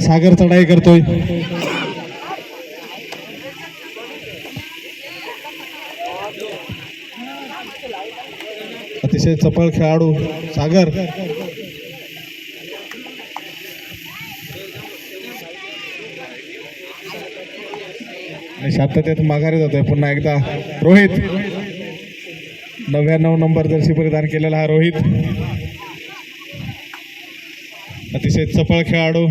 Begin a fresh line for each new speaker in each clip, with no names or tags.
सागर चढाई करतोय. अतिशय चपळ खेळाडू सागर. शांततेत माघारी जातोय पुन्हा एकदा रोहित. 99 नंबर जर्सी परिधान केलेला हा रोहित. अतिशय चपळ खेळाडू.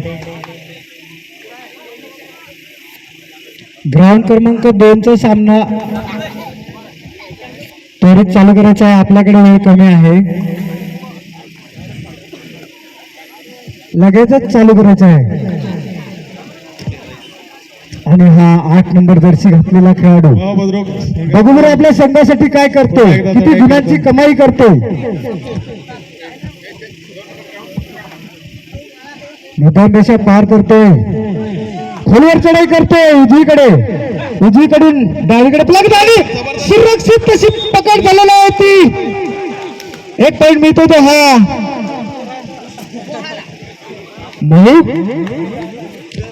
ग्राउंड क्रमांक 2 चा सामना त्वरित चालू करायचा आहे. आपल्याकडे वेळ कमी आहे, लगेचच चालू करायचा आहे. आणि हा 8 नंबर जर्सी घातलेला खेळाडू बघू बरं आपल्या संघासाठी काय करतोय, किती गुणांची कमाई करतोय. मैदान रेषा पार करतोय, खोलवर चढाई करतोय. उजवीकडून डावीकडे प्लग झाली, सुरक्षित तशी पकड झालेली होती. 1 पॉइंट मिळतो तो हा महू.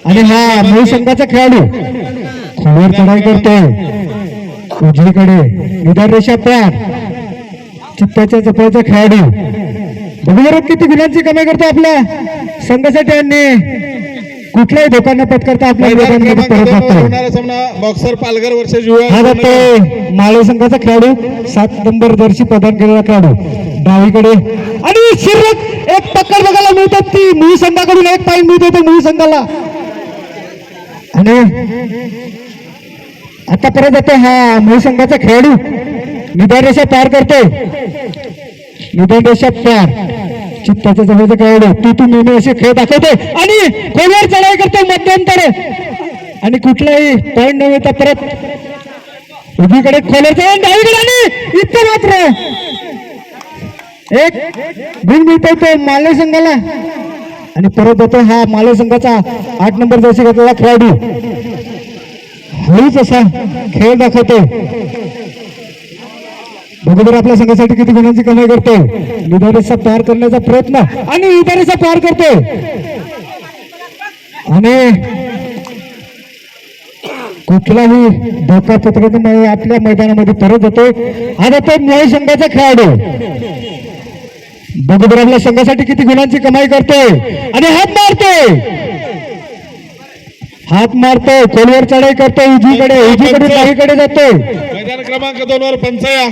आणि हा महू संघाचा खेळाडू खोलवर चढाई करतोय. उजवीकडे मैदान रेषा पार, चित्ताच्या चपळाचा खेळाडू बघू किती गुणांची कमाई करतो आपल्या संघासाठी. आणि कुठल्याही धोका न पत्करता आपल्या
बॉक्सर पालघर वर्सेस
हा जातो माळे संघाचा खेळाडू 7 नंबर जर्सी प्रदान केलेला खेळाडू डावीकडे. आणि शिरक एक पकड बघायला मिळतात ती मुळी संघाकडून. 1 पॉइंट मिळतो तो मुळी संघाला. आणि आता परत जातो हा मुळी संघाचा खेळाडू. निदान रेषा पार करतोय, निदान रेषा पार, चित्ताच्या जवळचा खेळाडू तू नेहमी असे खेळ दाखवतोय. आणि खोलवर चढाई करतोय मध्यंतर. आणि कुठलाही पॉइंट न मिळता परत उजवीकडे खोलवर चढाई, डावीकडे. आणि इतकं मात्र 1 गुण मिळतोय तो माले संघाला. आणि परत जातो हा माले संघाचा 8 नंबर जर्सी घातलेला खेळाडू. हळूच असा खेळ दाखवतो. बरोबर आपल्या संघासाठी किती गुणांची कमाई करतोय. निदारेषा पार करण्याचा प्रयत्न आणि निदारेषा पार करतोय. आणि कुठलाही धोका पत्करत नाही, आपल्या मैदानामध्ये परत जातोय. हा जातोय न्याय संघाचा खेळाडू. बरोबर आपल्या संघासाठी किती गुणांची कमाई करतोय. आणि हात मारतोय, खोलवर चढाई करतोय. उजवीकडे डावीकडे जातोय.
मैदान क्रमांक 2 वर पंचया.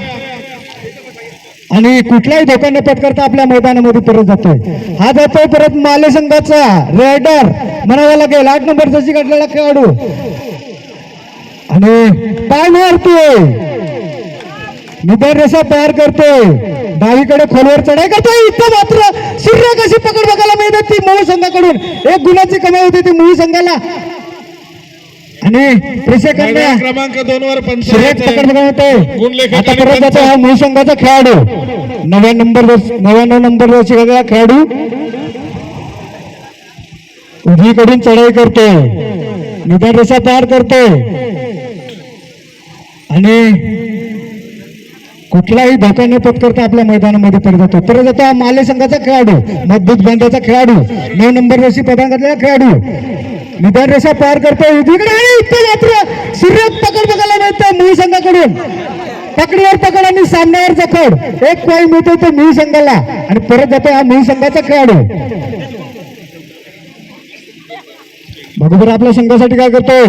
आणि कुठलाही धोका न पत्करता आपल्या मैदानामध्ये परत जातोय. हा जातोय परत माले संघाचा रायडर म्हणावा लागेल, 8 नंबर जर्सी काढलेला खेळाडू. आणि पाय मारतोय, निदान रेषा पार करतोय, डावीकडे खोलवर चढाई करतोय. इथं मात्र शिर्रक अशी पकड बघायला मिळते ती मूळ संघाकडून. 1 गुणाची कमाई होती ती मूळ संघाला. आणि
क्रमांक 2 वर पंचया
पकड बघायला होते. आता परत जातो हा मूळ संघाचा खेळाडू. 99 नंबर जर्सी घातलेला खेळाडू उजवीकडून चढाई करतोय, निदान रेषा पार करतोय. आणि कुठलाही धोका न पत्करता आपल्या मैदानामध्ये परत जातो. परत जातो हा माले संघाचा खेळाडू, मजबूत बांधाचा खेळाडू, 9 नंबर जर्सी प्रदान करलेला खेळाडू. निदान रेषा पार करतोय उजवीकडे. आणि इथे मात्र सुरेख पकड बघायला मिळतं मूळ संघाकडून. पकडीवर पकड आणि सामन्यावर जखड. 1 पॉइंट मिळतो तो मूळ संघाला. आणि परत जातो हा मूळ संघाचा खेळाडू. बरोबर आपल्या संघासाठी काय करतोय,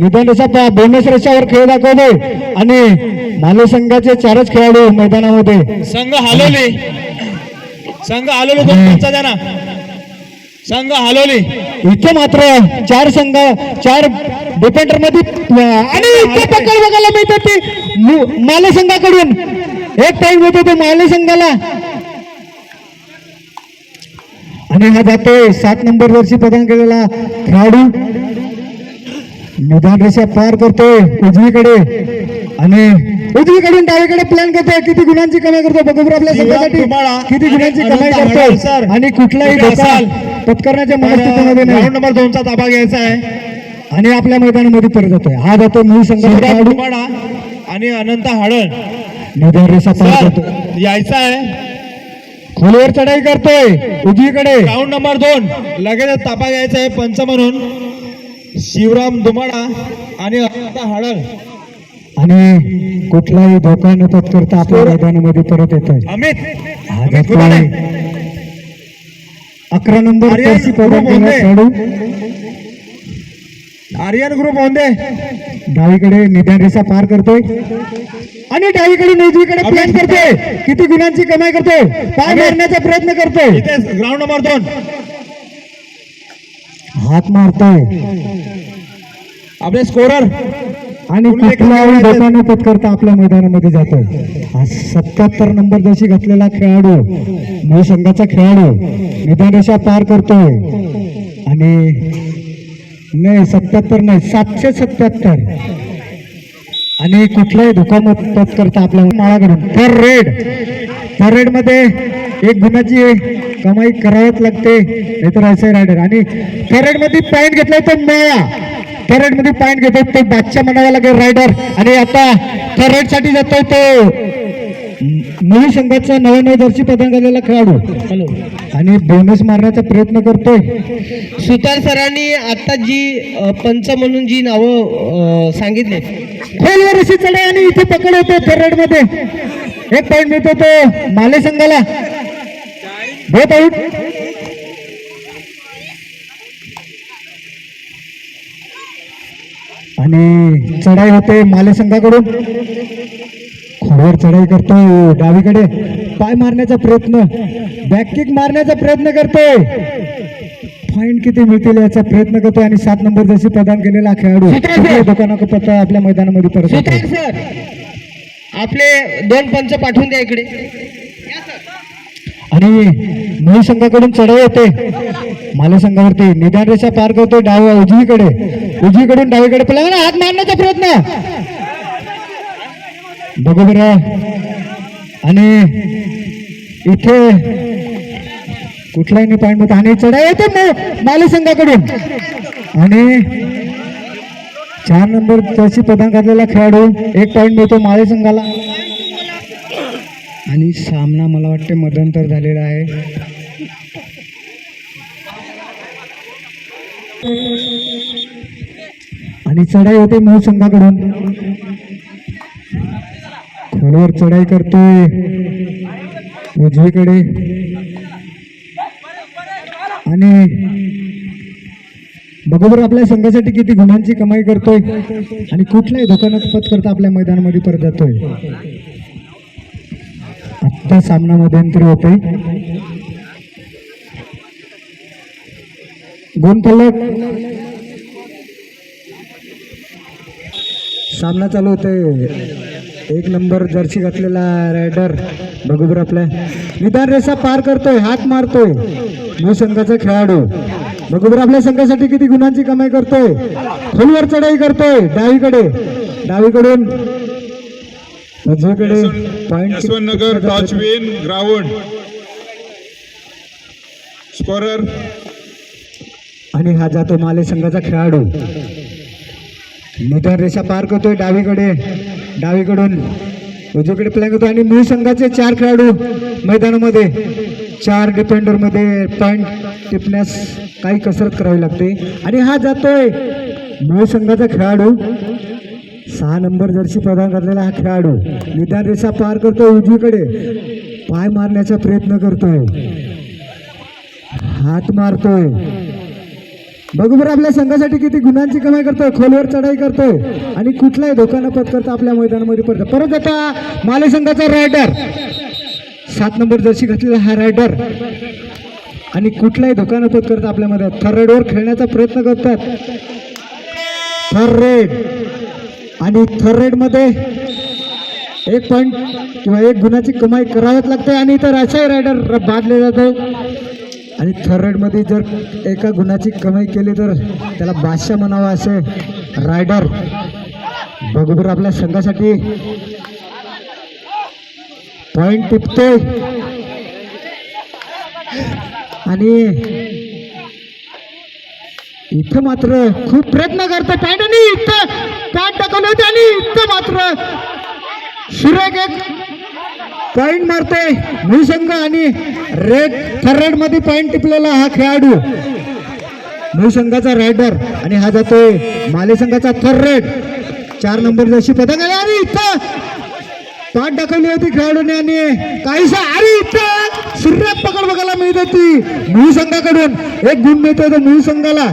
निदान रेषा बोनस रेषावर खेळ दाखवतोय. आणि माले संघाचे 4च खेळाडू मैदानामध्ये.
संघ हलवले 2 द्या ना. संघ हलवली.
इथे मात्र 4 डिफेंडर मध्ये. आणि इथे पकड बघायला मिळते ती माले संघाकडून. 1 पॉइंट मिळतो तो माले संघाला. आणि हा जातोय 7 नंबर जर्सी प्रदान केलेला खेळाडू. निदान रेषा पार करतोय उजवीकडे. आणि उजवीकडून डावीकडे प्लॅन करतोय. किती गुणांची कमाई करतो बघू आपल्या संघासाठी किती गुणांची कमाई करतोय. आणि कुठलाही धोका पत्करण्याच्या मनस्थितीमध्ये नाही.
ग्राउंड नंबर 2 चा ताबा घ्यायचा आहे.
आणि आपल्या मैदानामध्ये परत जातोय. हा जातो मूळ संघाचा खेळाडू
आणि अनंत हळद.
निदान रेषा पार करतो.
यायचा आहे.
खोलीवर चढाई करतोय उजवीकडे.
राऊंड नंबर 2 लगेच ताबा घ्यायचा आहे पंच म्हणून शिवराम दुमाडा आणि अनंता हाडळ.
आणि कुठलाही धोका न पत्करता आपल्या मैदानामध्ये परत येतोय.
अमित
हा
अमित
जातोय.
कुडाळे.
11 नंबर
आर्यन
जर्सी प्रदान
ग्रुप
केलेला
होते.
खेळाडू
आर्यन ग्रुप होते.
डावीकडे निदान रेषा पार करतोय आणि डावीकडून उजवीकडे प्लॅन करतोय. किती गुणांची कमाई करतोय. पाय मारण्याचा प्रयत्न करतोय.
इथे ग्राउंड नंबर 2
हात मारतोय
आपले स्कोरर
आणि कुठलाही धोका न पत्करता आपल्या मैदानामध्ये जातोय. हा 77 नंबर जशी घातलेला खेळाडू मूळ संघाचा खेळाडू निदान रेषा पार करतोय आणि नाही 77 नाही 777 आणि कुठलाही धोका न पत्करता आपल्या माळाकडून थर रेड मध्ये 1 गुणाची कमाई करावीच लागते नाहीतर असे रायडर. आणि थर रेड मध्ये पॉईंट घेतलाय तो माळा. थर रेड मध्ये पॉईंट घेतोय तो बादशाह म्हणावा लागेल रायडर. आणि आता थर रेड साठी जातोय तो मुली संघाचा 99 जर्सी प्रदान केलेला खेळाडू आणि बोनस मारण्याचा प्रयत्न करतोय.
सुतार सरांनी आता जी पंच म्हणून जी नावं सांगितले
खोलवर अशी चढाई आणि इथे पकड होते थर रेड मध्ये. 1 पॉईंट मिळतो तो माले संघाला. बोट आउट. आणि चढाई होते माले संघाकडून. खोडवर चढाई करतोय डावीकडे. पाय मारण्याचा प्रयत्न बॅक किक मारण्याचा प्रयत्न करतोय. पॉईंट किती मिळतील याचा प्रयत्न करतोय आणि 7 नंबर जशी प्रदान केलेला खेळाडू दुकानाक पत्ता आपल्या मैदानामध्ये परत
सुतार
येतोय.
सर आपले 2 पंच पाठवून द्या इकडे.
आणि मूळ संघाकडून चढाई होते माले संघावरती. निदान रेषा पार करतोय डाव्या उजवीकडून डावीकडे पळाला. हात मारण्याचा प्रयत्न बघू बरं. आणि इथे कुठलाही पॉईंट होता आणि चढाई होते माले संघाकडून. आणि 4 नंबर जर्सी प्रदान करलेला खेळाडू 1 पॉईंट मिळतो माले संघाला. आणि सामना मला वाटते मध्यंतर झालेला आहे. आणि चढाई होते मूळ संघाकडून. खोलवर चढाई करतोय उजवीकडे आणि बरोबर आपल्या संघासाठी किती गुणांची कमाई करतोय आणि कुठलाही धोका न पत्करता आपल्या मैदानामध्ये परत जातोय. आत्ता सामना मध्यंतरी होतोय. गुणफलक सामना चालू होतोय. 1 नंबर जर्सी घातलेला रायडर बघूबर आपल्या निदान रेषा पार करतोय. हात मारतोय मूळ संघाचा खेळाडू बघूबर आपल्या संघासाठी किती गुणांची कमाई करतोय. खोलवर चढाई करतोय डावीकडून उजवीकडे पॉईंट.
यशवंतनगर टॉचविन ग्राउंड स्कोरर
आणि हा जातो माले संघाचा खेळाडू. निदान रेषा पार करतोय डावीकडून उजवीकडे प्लॅन करतोय. आणि मूळ संघाचे 4 खेळाडू मैदानामध्ये 4 डिफेंडर मध्ये पॉईंट टिपण्यास काही कसरत करावी लागते. आणि हा जातोय मूळ संघाचा खेळाडू 6 नंबर जर्सी प्रदान करलेला हा खेळाडू निदान रेषा पार करतोय उजवीकडे. पाय मारण्याचा प्रयत्न करतोय. हात मारतोय. बघू बरं आपल्या संघासाठी किती गुणांची कमाई करतोय. खोलवर चढाई करतोय आणि कुठलाही धोका न पत्करता आपल्या मैदानामध्ये परत आता माले संघाचा रायडर 7 नंबर जर्सी घातलेला हा रायडर आणि कुठलाही धोका न पत्करता आपल्यामध्ये थर रेडवर खेळण्याचा प्रयत्न करतात. थर रेड आणि थर रेड मध्ये 1 पॉईंट किंवा 1 गुणाची कमाई करावीच लागते. आणि तर असाही रायडर बादले जातो. आणि थर रेड मध्ये जर 1 गुणाची कमाई केली तर त्याला बादशाह म्हणावा असे रायडर बघूबर आपल्या संघासाठी पॉईंट टिपतोय. आणि इथं मात्र खूप प्रयत्न करतो पॉईंट आणि इथं पॉईंट टाकवले होते आणि इथं मात्र सुरेख एक पॉइंट मारतोय मूळ संघ आणि रेड थर्ड मध्ये पॉइंट टिपलेला हा खेळाडू मूळ संघाचा रायडर आणि हा जातोय माले संघाचा थर्ड 4 नंबर जशी पदक आहे आणि इथं पाठ दाखवली होती खेळाडूने आणि काहीसा अरे इथं सूर्य पकड बघायला मिळत होती मूळ संघाकडून 1 गुण मिळतोय तो मूळ संघाला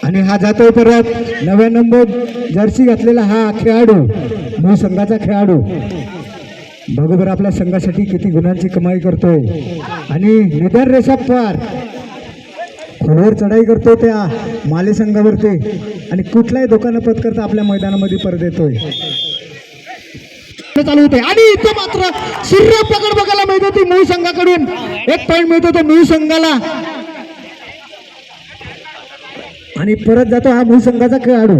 आणि हा जातोय परत 9 नंबर जर्सी घातलेला हा खेळाडू मूळ संघाचा खेळाडू बरोबर आपल्या संघासाठी किती गुणांची कमाई करतोय आणि निदान रेषा पार खोलवर चढाई करतोय त्या माले संघावरती आणि कुठलाही धोका पत्करता आपल्या मैदानामध्ये परत येतोय चालू होते आणि इथे मात्र सूर्य पकड बघायला मिळत होती मूळ संघाकडून 1 पॉइंट मिळतो तो मूळ संघाला आणि परत जातो हा मूळ संघाचा खेळाडू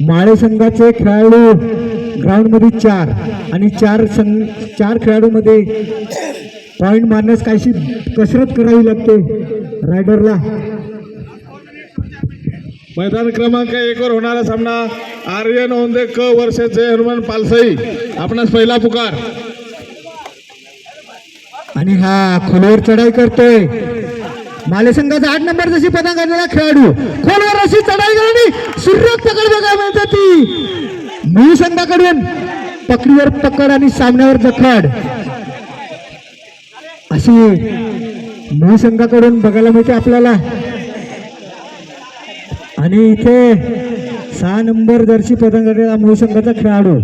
माळे संघाचे खेळाडू ग्राउंड मध्ये 4 आणि 4 खेळाडूमध्ये पॉइंट मारण्यास काहीशी कसरत करावी लागते रायडरला
मैदान क्रमांक 1 वर होणारा सामना आर्यन औंधे क वर्सेस जय हनुमान पालसाई. आपणास पहिला पुकार.
आणि हा खोलवर चढाई करतोय माले संघाचा 8 नंबर जशी पतंग घातलेला खेळाडू खोलवर अशी चढाई करणे सूर्य पकड बघायला मिळते ती मूळ संघाकडून पकडीवर पकड आणि सामन्यावर जखड अशी मूळ संघाकडून बघायला मिळते आपल्याला आणि इथे 6 नंबर जर्सी पतंग घातलेला मूळ संघाचा खेळाडू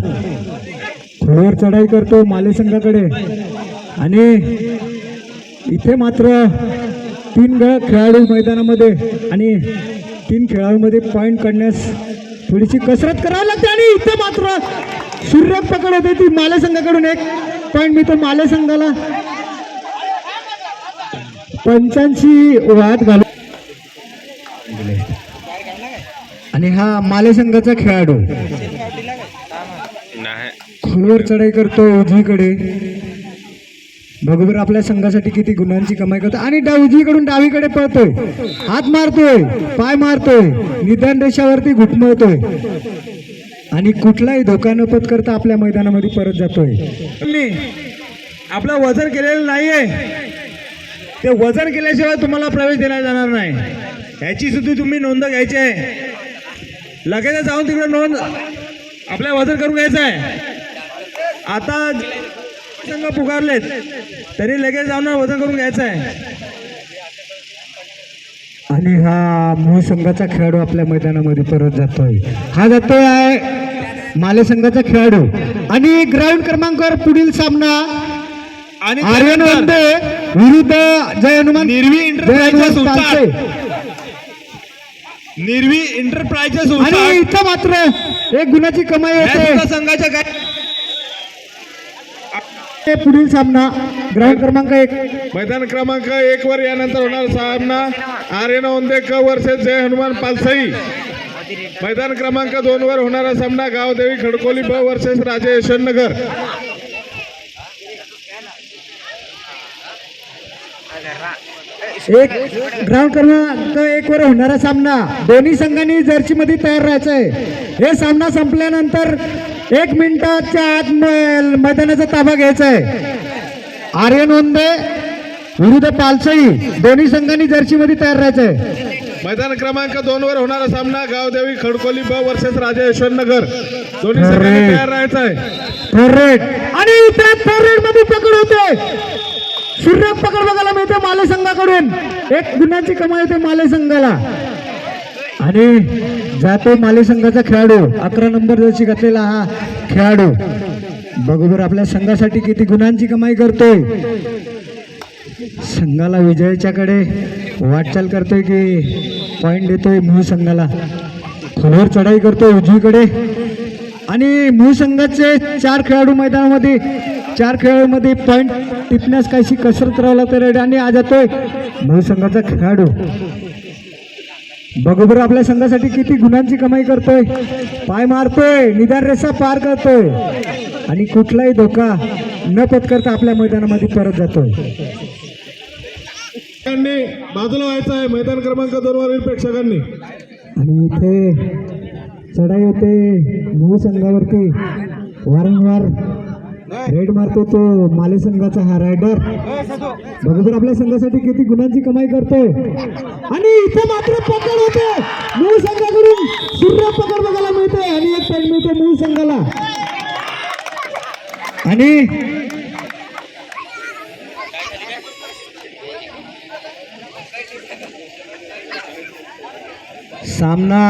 खोलवर चढाई करतो माले संघाकडे आणि इथे मात्र 3 खेळाडू मैदानामध्ये आणि 3 खेळाडूमध्ये पॉइंट काढण्यास थोडीशी कसरत करावी लागते आणि इथे मात्र सूर्य पकड होते ती माले संघाकडून 1 पॉइंट मिळतो माले संघाला 85 वाद घालून आणि हा माले संघाचा खेळाडू खोलवर चढाई करतो उजवीकडे बरोबर आपल्या संघासाठी किती गुणांची कमाई करतो आणि उजवीकडून डावीकडे पळतोय हात मारतोय पाय मारतोय निदान रेषावरती घुटमळतोय आणि कुठलाही धोका न पत्करता आपल्या मैदानामध्ये परत जातोय.
आपलं वजन केलेलं नाहीये ते वजन केल्याशिवाय तुम्हाला प्रवेश दिला जाणार नाही. ह्याची सुद्धा तुम्ही नोंद घ्यायची आहे. लगेच जाऊन तिकडे नोंद आपल्या वजन करून घ्यायचं आहे. आता संघ पुकारलेत तरी लगेच जाऊन वजन करून घ्यायचं आहे.
आणि हा मूळ संघाचा खेळाडू आपल्या मैदानामध्ये परत जातोय हा जातोय माले संघाचा खेळाडू आणि ग्राउंड क्रमांकावर पुढील सामना
आणि
आर्यन औंधे विरुद्ध जय हनुमान
निर्वी इंटरप्राइजेस
आणि इथं मात्र 1 गुणाची कमाई होते
संघाच्या काय
पुढील सामना ग्राउंड क्रमांक 1
मैदान क्रमांक 1 वर यानंतर होणार सामना आर्यन औंधे क वर्सेस जय हनुमान पालसाई. मैदान क्रमांक 2 वर होणारा सामना गावदेवी खडकोली ब वर्सेस राजे यशवंतनगर.
ग्राउंड क्रमांक 1 वर होणारा सामना दोन्ही संघांनी जर्सी मध्ये तयार राहायचं आहे. हे सामना संपल्यानंतर 1 मिनिटाच्या आत मैदानाचा ताबा घ्यायचा आहे. आर्यन औंधे विरुद्ध पालसाई दोन्ही संघांनी जर्सी मध्ये तयार राहायचं आहे.
मैदान क्रमांक 2 वर होणारा सामना गावदेवी खडकोली ब वर्सेस राजे यशवंतनगर. दोन्ही संघांनी तयार राहायचं आहे.
आणि इथे फॉरवर्ड मध्ये पकड होते सूर्य पकड बघायला मिळते माले संघाकडून 1 गुणाची कमाई होते माले संघाला आणि जातो माले संघाचा खेळाडू 11 नंबर जर्सी घातलेला हा खेळाडू बरोबर आपल्या संघासाठी किती गुणांची कमाई करतोय. संघाला विजयाच्याकडे वाटचाल करतोय की पॉइंट देतोय मूळ संघाला खोलवर चढाई करतोय उजवीकडे आणि मूळ संघाचे 4 खेळाडू मैदानामध्ये 4 खेळाडूमध्ये पॉइंट टिपण्यास काहीशी कसरत करावं लागतं आणि आज जातोय मूळ संघाचा खेळाडू बरोबर आपल्या संघासाठी किती गुणांची कमाई करतोय पाय मारतोय निदान रेषा पार करतोय आणि कुठलाही धोका न पत्करता आपल्या मैदानामध्ये परत जातोय.
बाजूला व्हायचं आहे मैदान क्रमांक 2 वरील प्रेक्षकांनी
आणि इथे चढाई होते मूळ संघावरती वारंवार रेड मारतो तो माले संघाचा हा रायडर. बघा आपल्या संघासाठी किती गुणांची कमाई करतोय. आणि इथं मात्र पकड होते मूळ संघाकडून. सूर्य पकड बघायला मिळते आणि एक पॉईंट मिळतो मूळ संघाला. आणि
सामना